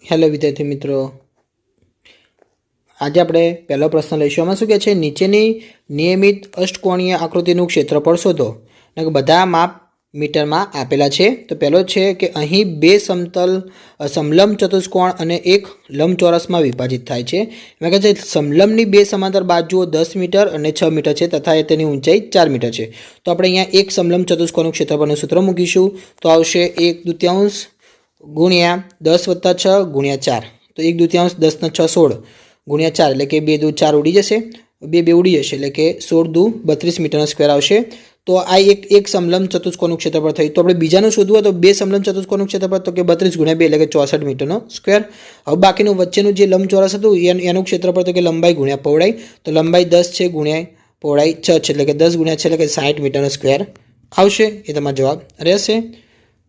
Hello વિદ્યાર્થી મિત્રો, આજે આપણે પહેલો પ્રશ્ન લઈશું. આમાં શું કહે છે, નીચેની નિયમિત અષ્ટકોણીય આકૃતિનું ક્ષેત્રફળ શોધો. અને બધા માપ મીટરમાં આપેલા છે. તો પહેલો છે કે અહીં બે સમલંબ ચતુષ્કોણ અને એક લંબચોરસમાં વિભાજિત થાય છે. એમાં કહે છે સમલંબની બે સમાંતર બાજુઓ 10 મીટર અને 6 મીટર છે તથા તેની ઊંચાઈ 4 મીટર છે. તો આપણે અહીંયા એક સમલંબ ચતુષ્કોણનું ક્ષેત્રફળનું સૂત્ર મૂકીશું. તો આવશે 1/2 ગુણ્યા 10 + 6 ગુણ્યા 4. તો 1/2 10 ને 6 16 ગુણ્યા 4 એટલે કે 2 દુ 4 ઉડી જશે, 2 ઉડી જશે એટલે કે 16 દુ 32 મીટરનો સ્ક્વેર આવશે. તો આ એક સમલંબ ચતુષ્કોણનું ક્ષેત્રફળ થયું. તો આપણે બીજાનું શોધવું હોય તો બે સમલંબ ચતુષ્કોણનું ક્ષેત્રફળ તો કે 32 × 2 એટલે કે 64 મીટરનો સ્ક્વેર. હવે બાકીનું વચ્ચેનું જે લંબચોરસ હતું એનું ક્ષેત્રફળ તો કે લંબાઈ ગુણ્યા પહોળાઈ. તો લંબાઈ 10 છે ગુણ્યા પહોળાઈ 6 છે એટલે કે 10 × 6 એટલે કે 60 મીટરનો સ્ક્વેર આવશે. એ તમારો જવાબ રહેશે.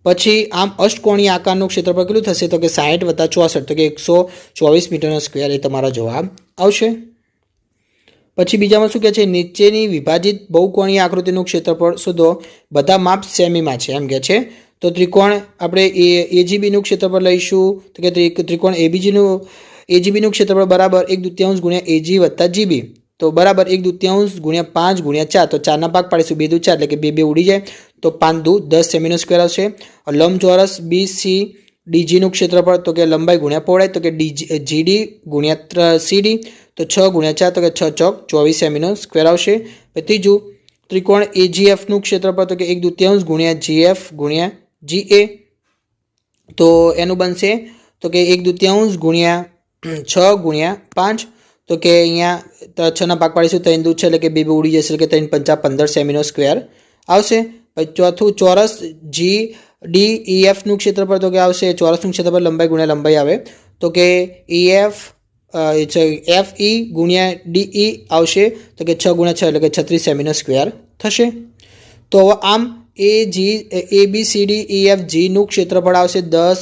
પછી આમ અષ્ટકોણીય આકારનું ક્ષેત્રફળ કેટલું થશે તો કે 60 + 64 તો કે 124 મીટરનો સ્ક્વેર એ તમારો જવાબ આવશે. પછી બીજામાં શું કહે છે, નીચેની વિભાજિત બહુકોણીય આકૃતિનું ક્ષેત્રફળ શોધો. બધા માપ સેમીમાં છે એમ કહે છે. તો ત્રિકોણ આપણે એજીબીનું ક્ષેત્રફળ લઈશું તો કે ત્રિકોણ એજીબીનું ક્ષેત્રફળ બરાબર 1/2 ગુણ્યા એજી વત્તા જીબી. તો બરાબર 1/2 ગુણ્યા 5 ગુણ્યા 4. તો 4ના ભાગ પાડીશું, 2 દુ 4 એટલે કે 2 ઉડી જાય. તો 5 દુ 10 સેમીનો સ્ક્વેર આવશે. લંબચોરસ બીસી ડીજીનું ક્ષેત્રફળ તો કે લંબાઈ ગુણ્યા પહોળાઈ તો કે જીડી ગુણ્યા સીડી. તો 6 ગુણ્યા 4 તો કે 6 ચોક 24 સેમીનો સ્ક્વેર આવશે. ત્રીજું ત્રિકોણ એજીએફનું ક્ષેત્રફળ તો કે 1/2 ગુણ્યા જીએફ ગુણ્યા જીએ. તો એનું બનશે તો કે 1/2 ગુણ્યા 6 ગુણ્યા 5. તો કે અહીંયા 6ના ભાગ પાડીશું, 3 દુ 6 એટલે કે 2 ઉડી જશે એટલે કે 3 × 5 = 15 સેમીનો સ્ક્વેર આવશે. પછી ચોથું ચોરસ જી ડી ઈએફનું ક્ષેત્રફળ તો કે આવશે ચોરસનું ક્ષેત્રફળ લંબાઈ ગુણ્યા લંબાઈ આવે તો કે ઈએફ એફ ઈ ગુણ્યા ડીઈ આવશે તો કે 6 × 6 એટલે કે 36 સેમીનો સ્ક્વેર થશે. તો આમ ABCD EF જીનું ક્ષેત્રફળ આવશે 10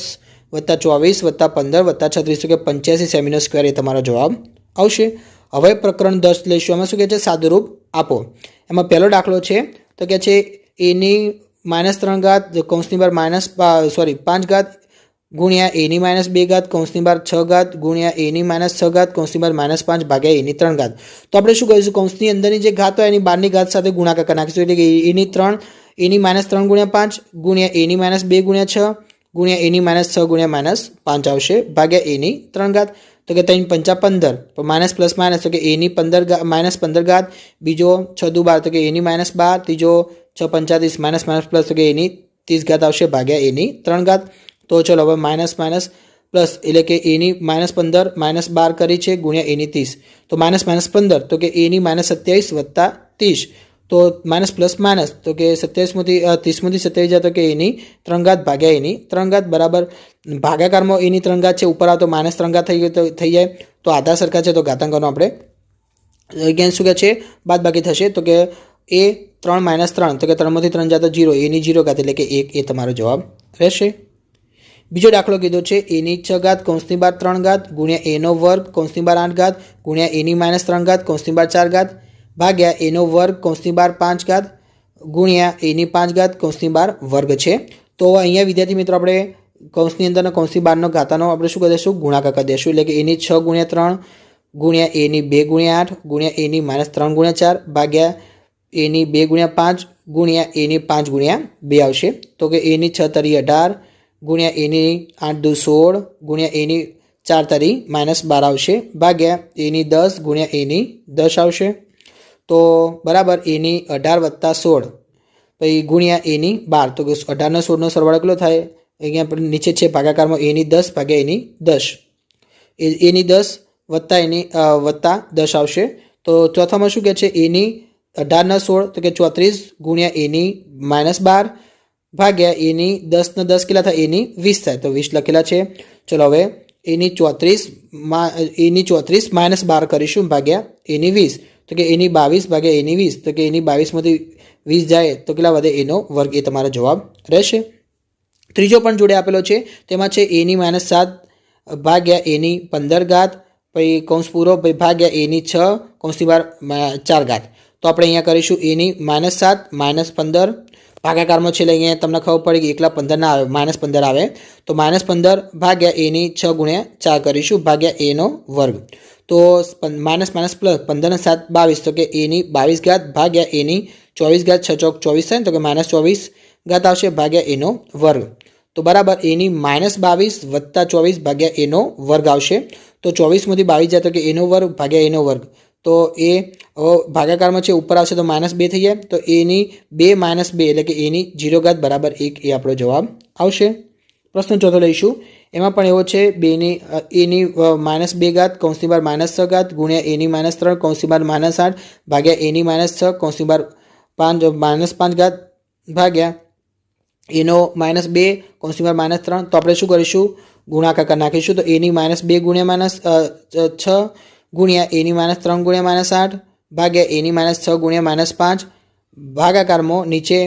+ 24 + 15 + 36 તો કે 85 સેમીનો સ્ક્વેર એ તમારો જવાબ આવશે. હવે પ્રકરણ 10 લઈશું. એમાં શું કહે છે, સાદુરૂપ આપો. એમાં પહેલો દાખલો છે તો કે છે એની -3 કૌંસની બહાર -5 ગુણ્યા એની -2 કૌંસની બહાર 6 ગુણ્યા એની -6 કૌંસની બહાર -5 ભાગ્યા એની 3. તો આપણે શું કરીશું, કૌંસની અંદરની જે ઘાત હોય એની બહારની ઘાત સાથે ગુણાકાર કરી નાખીશું. એટલે કે એની -3 ગુણ્યા 5 ગુણ્યા એની -2 ગુણ્યા 6 ગુણ્યા એની -6 ગુણ્યા -5 આવશે ભાગ્યા એની 3. તો કે 3 × 5 = 15. માઇનસ પ્લસ માઇનસ તો કે એની -15 બીજો 6 દુ 12 તો કે એની -12 ત્રીજો 6 × 5 = 30 માઇનસ પ્લસ તો કે એની 30 આવશે ભાગ્યા એની 3. તો ચલો હવે માઇનસ પ્લસ એટલે કે એની -15 -12 કરી છે ગુણ્યા એની 30. તો -15 તો કે એની -27 વત્તા 30. તો માઇનસ પ્લસ માઇનસ તો કે 27માંથી 30માંથી 27 જાય તો કે એની 3 ભાગ્યા એની 3 બરાબર ભાગાકારમાં એની 3 છે, ઉપર આવતો -3 થઈ જાય. તો આધા સરખા છે તો ઘાતાંકનો આપણે again શું કહે છે બાદબાકી થશે. તો કે એ 3 - 3 તો કે 3માંથી 3 જાય તો 0 એની 0 ઘાત એટલે કે 1 એ તમારો જવાબ રહેશે. બીજો દાખલો કીધો છે એની 6 કૌંસની બહાર 3 ગુણ્યા એનો વર્ગ કૌંસની બહાર 8 ગુણ્યા એની -3 કૌંસની બહાર 4 ભાગ્યા એનો વર્ગ કૌંસની બહાર 5 ગુણ્યા એની 5 કૌંસની બહાર વર્ગ છે. તો અહીંયા વિદ્યાર્થી મિત્રો આપણે કૌંસની અંદરના કૌંસની બહારનો ઘાતાનો આપણે શું કરી દઈશું, ગુણાકાર કરી દઈશું. એટલે કે એની 6 ગુણ્યા 3 ગુણ્યા એની 2 ગુણ્યા 8 ગુણ્યા એની -3 ગુણ્યા 4 ભાગ્યા એની 2 ગુણ્યા 5 ગુણ્યા એની 5 ગુણ્યા 2 આવશે. તો કે એની 6 તરી 18 ગુણ્યા એની 8 દુ 16 ગુણ્યા એની 4 તરી -12 આવશે ભાગ્યા એની 10 ગુણ્યા એની 10 આવશે. તો બરાબર એની 18 વત્તા 16 પછી ગુણ્યા એની 12 તો કે 18 ને 16નો સરવાળો કેટલો થાય, અહીંયા આપણે નીચે છે ભાગાકારમાં એની 10 ભાગ્યા એની 10 એની 10 વત્તા એની વત્તા 10 આવશે. તો ચોથામાં શું કહે છે એની 18 ને 16 તો કે 34 ગુણ્યા એની -12 ભાગ્યા એની 10 ને 10 કેટલા થાય, એની 20 થાય. તો 20 લખેલા છે. ચલો હવે એની 34 -12 કરીશું ભાગ્યા એની 20 તો કે એની 22 ભાગ્યા એની 20 તો કે એની 22માંથી 20 જાય તો કેટલા વધે, એનો વર્ગ એ તમારો જવાબ રહેશે. ત્રીજો પણ જોડે આપેલો છે તેમાં છે એની -7 ભાગ્યા એની 15 પછી કૌંસ પૂરો પછી ભાગ્યા એની 6 કૌંસની બહાર 4. તો આપણે અહીંયા કરીશું એની -7 -15 ભાગાકારમાં છેલ્લે અહીંયા તમને ખબર પડી કે એકલા 15 ના આવે, -15 આવે, તો -15 ભાગ્યા એની 6 ગુણ્યા 4 કરીશું ભાગ્યા એનો વર્ગ. તો માઇનસ માઇનસ પ્લસ 15 ને 7 22, તો કે એની 22 ઘાત ભાગ્યા એની 24 ઘાત, 6 ચોક 24 થાય ને, તો કે -24 ઘાત આવશે ભાગ્યા એનો વર્ગ. તો બરાબર એની -22 વત્તા 24 ભાગ્યા એનો વર્ગ આવશે. તો 24માંથી 22 જાય તો કે એનો વર્ગ ભાગ્યા એનો વર્ગ. તો એ ભાગાકારમાં છે ઉપર આવશે તો -2 થઈ જાય, તો એની 2 - 2 એટલે કે એની 0 ઘાત બરાબર 1 એ આપણો જવાબ આવશે. પ્રશ્ન ચોથો લઈશું. એમાં પણ એવો છે એની -2 ઘાત કૌંસની બહાર -6 ઘાત ગુણ્યા એની -3 કૌંસની બહાર -8 ભાગ્યા એની -6 કૌંસની બહાર -5 ઘાત ભાગ્યા એનો -2 કૌંસની બહાર -3. તો આપણે શું કરીશું? ગુણાકાર નાખીશું. તો એની -2 ગુણ્યા -6 ગુણ્યા એની -3 ગુણ્યા -8 ભાગ્યા એની -6 ગુણ્યા -5 ભાગાકારમાં નીચે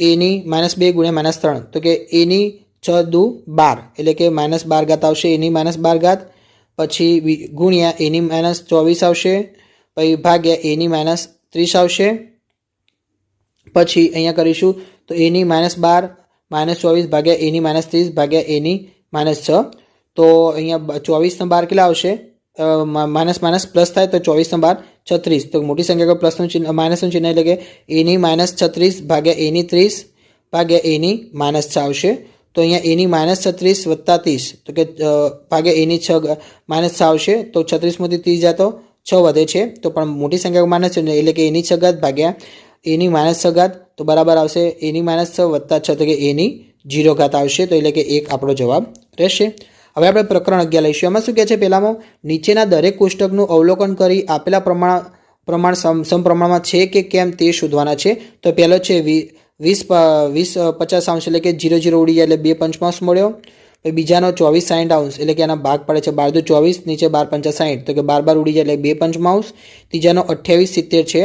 એની -2 ગુણ્યા -3, તો કે એની 6 દુ 12 એટલે કે -12 ઘાત આવશે એની -12 ઘાત, પછી ગુણ્યા એની -24 આવશે, પછી ભાગ્યા એની -30 આવશે, પછી અહીંયા કરીશું તો એની -12 -24 ભાગ્યા એની -30 ભાગ્યા એની -6. તો અહીંયા 24 ને 12 કેટલા આવશે? માઇનસ પ્લસ થાય તો 24 ને 12 36. તો મોટી સંખ્યા પ્લસનું ચિહ્ન માઇનસનું ચિહ્ન એટલે કે એની -36 ભાગ્યા એની 30 ભાગ્યા એની -6 આવશે. તો અહીંયા એની -36 વત્તા 30, તો કે ભાગ્યા એની 6 -6 આવશે. તો 36માંથી 30 જાય તો 6 વધે છે, તો પણ મોટી સંખ્યા માઇનસ છે એટલે કે એની 6 ઘાત ભાગ્યા એની -6 ઘાત, તો બરાબર આવશે એની -6 વત્તા 6, તો કે એની 0 ઘાત આવશે. તો એટલે કે 1 આપણો જવાબ રહેશે. હવે આપણે પ્રકરણ 11 લઈશું. એમાં શું કહે છે? પહેલામાં નીચેના દરેક કોષ્ટકનું અવલોકન કરી આપેલા પ્રમાણ સમપ્રમાણમાં છે કે કેમ તે શોધવાના છે. તો પહેલો છે 20 50 અંશ એટલે કે 0 0 ઉડી જાય એટલે 2 પંચમાંશ મળ્યો. પછી બીજાનો 24 60 અંશ એટલે કે આના ભાગ પડે છે 12 દુ 24, નીચે 12 પંચા 60, તો કે 12 ઉડી જાય એટલે 2 પંચમાંશ. ત્રીજાનો 28 70 છે,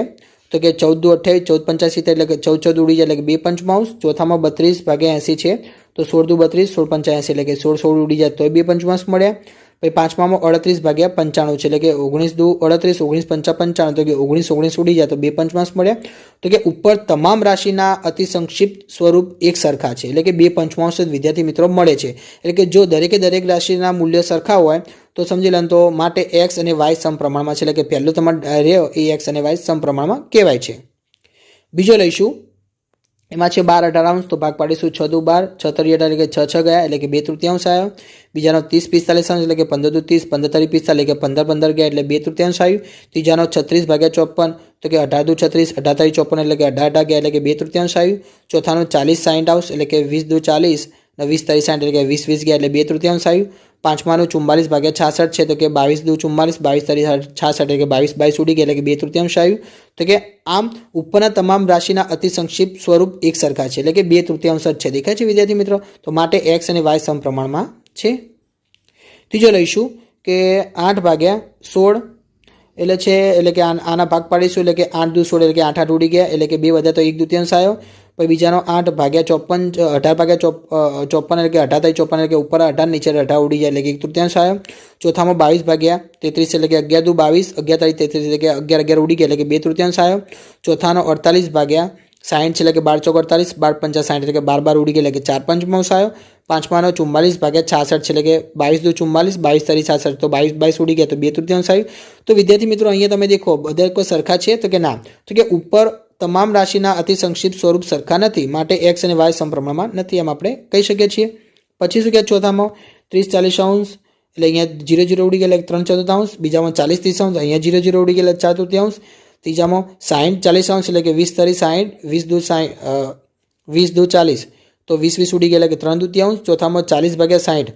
તો કે 14 દુ 28, 14 પંચા 70 એટલે કે 14 ઉડી જાય એટલે કે 2 પંચમાંશ. ચોથામાં 32 ભાગ્યા 80 છે, તો 16 દુ 32, 16 પંચા 80 એટલે કે 16 ઉડી જાય તો 2 પંચમાંશ મળ્યા. પછી પાંચમામાં 38 ભાગ્યા 95 છે, એટલે કે 19 દુ 38, 19 પંચા 55, તો કે 19 ઉડી જાય તો 2 પંચમાંશ મળ્યા. તો કે ઉપર તમામ રાશિના અતિ સંક્ષિપ્ત સ્વરૂપ એક સરખા છે, એટલે કે 2 પંચમાંશ જ વિદ્યાર્થી મિત્રો મળે છે. એટલે કે જો દરેક રાશિના મૂલ્યો સરખા હોય તો સમજી લો તો માટે એક્સ અને વાય સમપ્રમાણમાં છે, એટલે કે પહેલું તમારે રહ્યો એ એક્સ અને વાય સમપ્રમાણમાં કહેવાય છે. બીજો લઈશું. એમાં છે 12 18 અંશ, તો ભાગ પાડીશું 6 દુ 12, 6 તરી 18 એટલે કે 6 6 ગયા એટલે કે 2 તૃતીયાંશ આવ્યો. બીજાનો 30 45 અંશ એટલે કે 15 દુ 30, 15 તરી 45 એટલે કે 15 15 ગયા એટલે 2 તૃતીયાંશ આવ્યું. ત્રીજાનો 36 ભાગ્યા 54, તો કે 18 દુ 36, 18 તરી 54 એટલે કે 18 ગયા એટલે કે 2 તૃતીયાંશ આવ્યું. ચોથાનો 40 60 અંશ એટલે કે 20 દુ 40 અને 20 તરી 60 એટલે કે 20 20 ગયા એટલે 2 તૃતીયાંશ આવ્યું. પાંચમાનું 44 ભાગ્યા 66 છે, તો કે 22 દુ 44, 22 તરી 66 એટલે કે 22 22 ઉડી ગયા એટલે કે 2 તૃતીયાંશ આવ્યું. તો કે આમ ઉપરના તમામ રાશિના અતિ સંક્ષિપ્ત સ્વરૂપ એક સરખા છે, એટલે કે 2 તૃતીયાંશ જ છે. દેખાય છે વિદ્યાર્થી મિત્રો? તો માટે એક્સ અને વાય સમપ્રમાણમાં છે. ત્રીજો લઈશું કે 8 ભાગ્યા 16 એટલે કે આના ભાગ પાડીશું, એટલે કે 8 દુ 16 એટલે કે 8 8 ઉડી ગયા એટલે કે 2 વધ્યા તો 1 તૃતીયાંશ આવ્યો. પછી બીજાનો 8 ભાગ્યા 54, 18 ભાગ્યા 54 એટલે કે 18 તરી 54 એટલે કે ઉપર 18 નીચે 18 ઉડી જાય એટલે કે 1 તૃતીયાંશ આવ્યો. ચોથામાં 22 ભાગ્યા 33 એટલે કે 11 દુ 22, 11 તરી 33 એટલે કે 11 11 ઉડી ગયા એટલે કે 2 તૃતીયાંશ આવ્યો. ચોથાનો 48 ભાગ્યા 60 છે, એટલે કે 12 ચોક 48, 12 પંચા 60 એટલે કે 12 12 ઉડી ગયા એટલે કે 4 પંચમાંશ આવ્યો. પાંચમાનો 44 ભાગ્યા 66 છે, એટલે કે 22 દુ 44, 22 તરી 66, તો 22 22 ઉડી ગયા તો 2 તૃતીયાંશ આવ્યું. તો વિદ્યાર્થી મિત્રો અહીંયા તમે દેખો બધા કોઈ સરખા છે તો કે ના, તો કે ઉપર તમામ રાશિના અતિ સંક્ષિપ્ત સ્વરૂપ સરખા નથી, માટે એક્સ અને વાય સમપ્રમાણમાં નથી એમ આપણે કહી શકીએ છીએ. પછી શું કહે? ચોથામાં 30 40 અંશ એટલે અહીંયા 0 0 ઉડી ગયા એટલે 3/4, બીજામાં 40 30 અંશ અહીંયા 0 0 ઉડી ગયા એટલે 4 તૃતીયાંશ, ત્રીજામાં 60 40 અંશ એટલે કે 20 તરી 60, 20 દુ 40, તો 20 20 ઉડી ગયા એટલે કે 3 તૃતીયાંશ. ચોથામાં 40 ભાગ્યા 60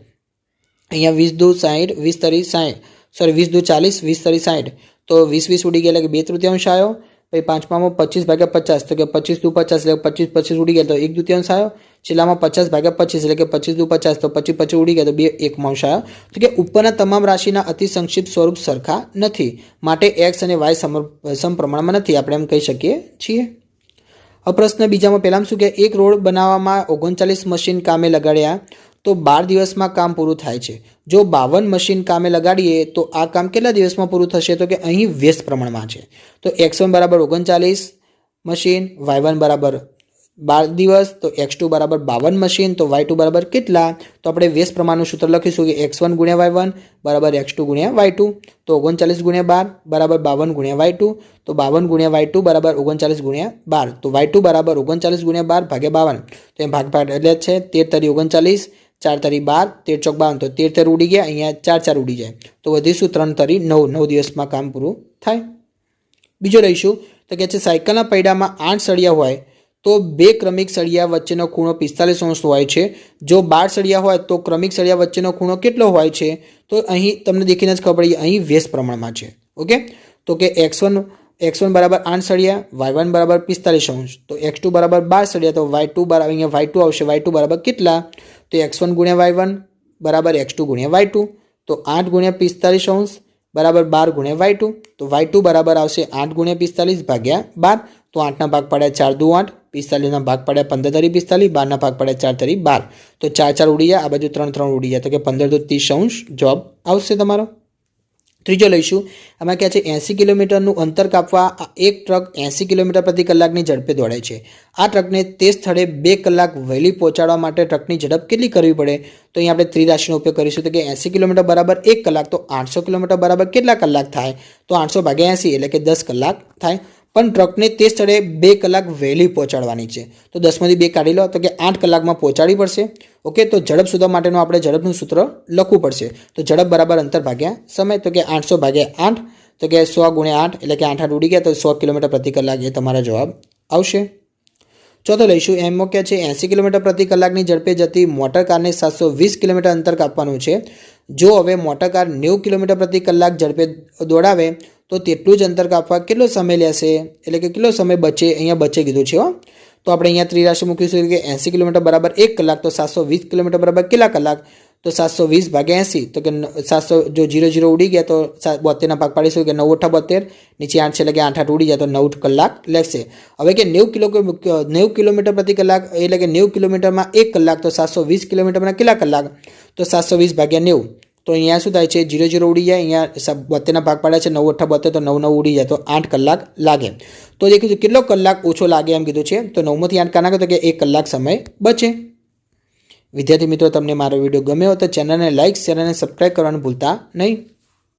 અહીંયા 20 દુ 60, 20 તરી 60, સોરી 20 દુ 40, 20 તરી 60, તો 20 20 ઉડી ગયા એટલે કે 2 તૃતીયાંશ આવ્યો. પછી પાંચમામાં 25 ભાગ્યા 50, તો કે 25 દુ 50 એટલે 25 25 ઉડી ગયા તો 1 તૃતીયાંશ આવ્યો. છેલ્લામાં 50 ભાગ્યા 25 એટલે કે 25 દુ 50, તો 25 25 ઉડી ગયા તો 2 1 આવ્યો. તો કે ઉપરના તમામ રાશિના અતિ સંક્ષિપ્ત સ્વરૂપ સરખા નથી, માટે એક્સ અને વાય સમપ્રમાણમાં નથી આપણે એમ કહી શકીએ છીએ. હવે પ્રશ્ન બીજામાં પહેલામાં શું કે એક રોડ બનાવવામાં 39 મશીન કામે લગાડ્યા તો 12 દિવસમાં કામ પૂરું થાય છે. જો 52 મશીન કામે લગાડીએ તો આ કામ કેટલા દિવસમાં પૂરું થશે? તો કે અહીં વ્યસ્ત પ્રમાણમાં છે. તો x1 બરાબર 39 મશીન, y1 બરાબર 12 દિવસ તો x2 બરાબર 52 મશીન તો y2 બરાબર કેટલા? તો આપણે વ્યસ્ત પ્રમાણનું સૂત્ર લખીશું કે x1 ગુણ્યા y1 બરાબર x2 ગુણ્યા y2 તો 39 ગુણ્યા 12 બરાબર 52 ગુણ્યા y2 તો 52 ગુણ્યા y2 બરાબર 39 ગુણ્યા 12 તો y2 બરાબર 39 ગુણ્યા 12 ભાગ્યા 52 તો એમ ભાગ એટલે છે 13 તરી 39 4 તરી 12 13 ચોક 52 તો 13 તરી ઉડી ગયા, અહીંયા 4 4 ઉડી જાય તો વધીશું 3 તરી 9 દિવસમાં કામ પૂરું થાય. બીજો લઈશું તો કે છે સાયકલના પૈડામાં 8 સળિયા હોય તો બે ક્રમિક સળિયા વચ્ચેનો ખૂણો 45 હોય છે. જો 12 સળિયા હોય તો ક્રમિક સળિયા વચ્ચેનો ખૂણો કેટલો હોય છે? તો અહીં તમને દેખીને જ ખબર પડી અહીં વ્યસ્ત પ્રમાણમાં છે. ઓકે, તો કે x1 બરાબર 8 સળિયા, y1 બરાબર 45 તો x2 બરાબર 12 સળિયા તો y2 બરાબર અહીંયા y2 આવશે. y2 બરાબર કેટલા? તો x1 ગુણ્યા y1 બરાબર x2 ગુણ્યા y2 તો 8 ગુણ્યા 45 બરાબર 12 ગુણ્યા y2 તો y2 બરાબર આવશે 8 ગુણ્યા 45 ભાગ્યા 12 તો 8ના ભાગ પડ્યા 4 દુ 8, 45ના ભાગ પડ્યા 15 તરી 45, 12ના ભાગ પડ્યા 4 તરી 12 તો 4 4 ઉડી જાય, આ બાજુ 3 3 ઉડી જાય તો કે 15 તો 30 જવાબ આવશે તમારો. ત્રીજો લઈશું, આમાં કહે છે 80 કિલોમીટરનું અંતર કાપવા એક ટ્રક 80 કિલોમીટર પ્રતિ કલાકની ઝડપે દોડે છે. આ ટ્રકને તે સ્થળે 2 કલાક વહેલી પહોંચાડવા માટે ટ્રકની ઝડપ કેટલી કરવી પડે? તો અહીં આપણે ત્રિરાશિનો ઉપયોગ કરીશું તો કે 80 કિલોમીટર બરાબર 1 કલાક તો 800 કિલોમીટર બરાબર કેટલા કલાક થાય? તો 800 ભાગ્યા 80 એટલે કે 10 કલાક થાય. પણ ટ્રકને તે સ્થળે 2 કલાક વહેલી પહોંચાડવાની છે તો 10માંથી 2 કાઢી લો તો કે 8 કલાકમાં પહોંચાડવી પડશે. ઓકે, તો ઝડપ શોધવા માટેનું આપણે ઝડપનું સૂત્ર લખવું પડશે. તો ઝડપ બરાબર અંતર ભાગ્યા સમય તો કે 800 ભાગ્યા 8 તો કે 100 ગુણ્યા 8 એટલે કે 8 8 ઉડી ગયા તો 100 કિલોમીટર પ્રતિ કલાક એ તમારો જવાબ આવશે. ચોથો લઈશું, એમાં કહે છે 80 કિલોમીટર પ્રતિ કલાકની ઝડપે જતી મોટર કારને 720 કિલોમીટર અંતર કાપવાનું છે. જો હવે મોટર કાર 90 કિલોમીટર પ્રતિ કલાક ઝડપે દોડાવે તો તેટલું જ અંતર કાપવા કેટલો સમય લેશે? એટલે કે કેટલો સમય બચે? અહીંયા બચે કીધું છે. તો આપણે અહીંયા ત્રિરાશિ મૂકીશું કે 80 કિલોમીટર બરાબર 1 કલાક તો 720 કિલોમીટર બરાબર કેટલા કલાક? તો 720 ભાગ્યા 80 તો કે 700 જો 0 0 ઉડી ગયા તો 72ના ભાગ પાડીશું કે 9 8 72 નીચે 8 છે એટલે કે 8 8 ઉડી જાય તો 9 કલાક લેશે. હવે કે 90 કિલોમીટર પ્રતિ કલાક એટલે કે 90 કિલોમીટરમાં 1 કલાક તો 720 કિલોમીટરમાં કેટલા કલાક? તો 720 ભાગ્યા 90 તો અહીંયા શું થાય છે 0 0 ઉડી જાય, અહીંયા 72ના ભાગ પાડ્યા છે 9 8 72 તો 9 9 ઉડી જાય તો 8 કલાક લાગે. તો દેખીશું કેટલો કલાક ઓછો લાગે એમ કીધું છે તો 9માંથી 8 કાઢો તો કે 1 કલાક સમય બચે. વિદ્યાર્થી મિત્રો, તમને મારો વિડીયો ગમ્યો તો ચેનલને લાઇક શેર અને સબસ્ક્રાઈબ કરવાનું ભૂલતા નહીં.